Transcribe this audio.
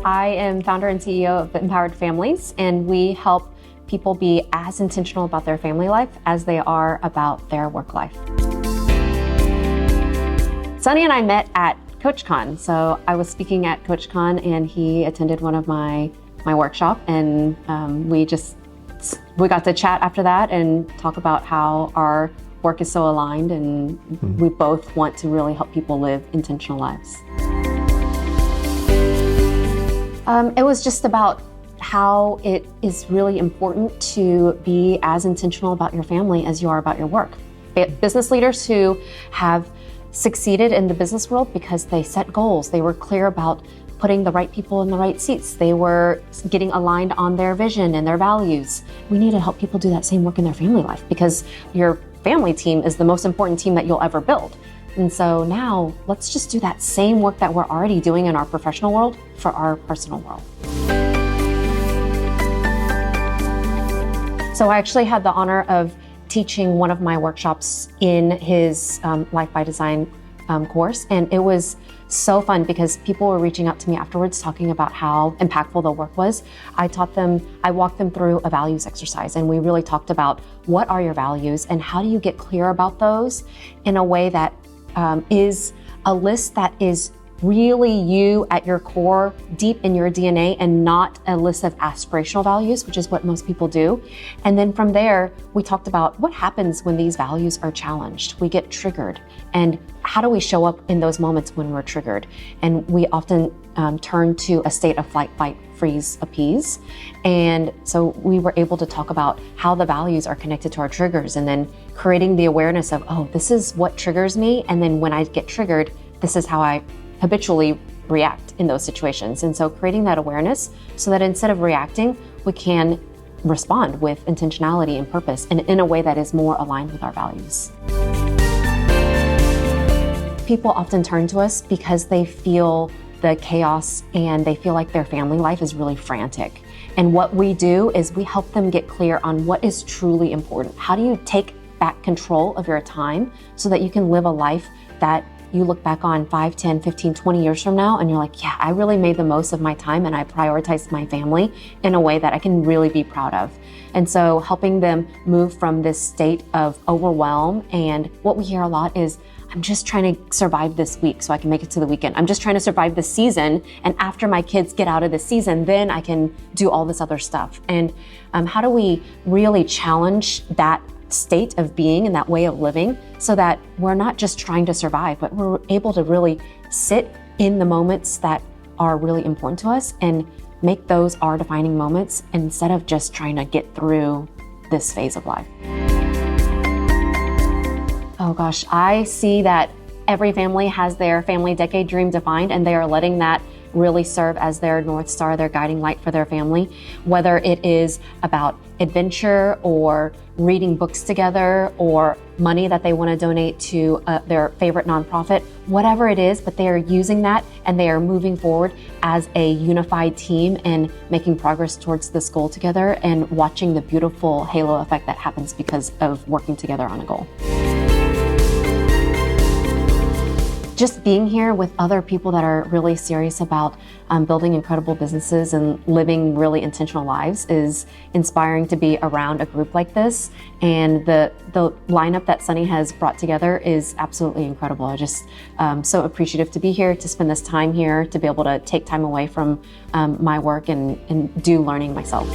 I am founder and CEO of Mpowered Families, and we help people be as intentional about their family life as they are about their work life. Sonny and I met at CoachCon. So I was speaking at CoachCon and he attended one of my workshop, and we got to chat after that and talk about how our work is so aligned, and we both want to really help people live intentional lives. It was just about how it is really important to be as intentional about your family as you are about your work. Business leaders who have succeeded in the business world because they set goals, they were clear about putting the right people in the right seats, they were getting aligned on their vision and their values. We need to help people do that same work in their family life, because your family team is the most important team that you'll ever build. And so now let's just do that same work that we're already doing in our professional world for our personal world. So I actually had the honor of teaching one of my workshops in his Life by Design course. And it was so fun because people were reaching out to me afterwards talking about how impactful the work was. I walked them through a values exercise, and we really talked about what are your values and how do you get clear about those in a way that is a list that is really you at your core, deep in your DNA, and not a list of aspirational values, which is what most people do. And then from there, we talked about what happens when these values are challenged. We get triggered, and how do we show up in those moments when we're triggered? And we often turn to a state of flight, fight, freeze, appease. And so we were able to talk about how the values are connected to our triggers, and then creating the awareness of, oh, this is what triggers me. And then when I get triggered, this is how I habitually react in those situations. And so creating that awareness so that instead of reacting, we can respond with intentionality and purpose, and in a way that is more aligned with our values. People often turn to us because they feel the chaos and they feel like their family life is really frantic. And what we do is we help them get clear on what is truly important. How do you take back control of your time so that you can live a life that you look back on 5, 10, 15, 20 years from now, and you're like, yeah, I really made the most of my time and I prioritized my family in a way that I can really be proud of. And so helping them move from this state of overwhelm, and what we hear a lot is, I'm just trying to survive this week so I can make it to the weekend. I'm just trying to survive the season, and after my kids get out of the season, then I can do all this other stuff. And how do we really challenge that state of being and that way of living so that we're not just trying to survive, but we're able to really sit in the moments that are really important to us and make those our defining moments instead of just trying to get through this phase of life. Oh gosh, I see that every family has their family decade dream defined, and they are letting that really serve as their North Star, their guiding light for their family, whether it is about adventure or reading books together or money that they want to donate to their favorite nonprofit, whatever it is, but they are using that and they are moving forward as a unified team and making progress towards this goal together, and watching the beautiful halo effect that happens because of working together on a goal. Just being here with other people that are really serious about building incredible businesses and living really intentional lives is inspiring to be around a group like this. And the lineup that Sonny has brought together is absolutely incredible. I just so appreciative to be here, to spend this time here, to be able to take time away from my work and do learning myself.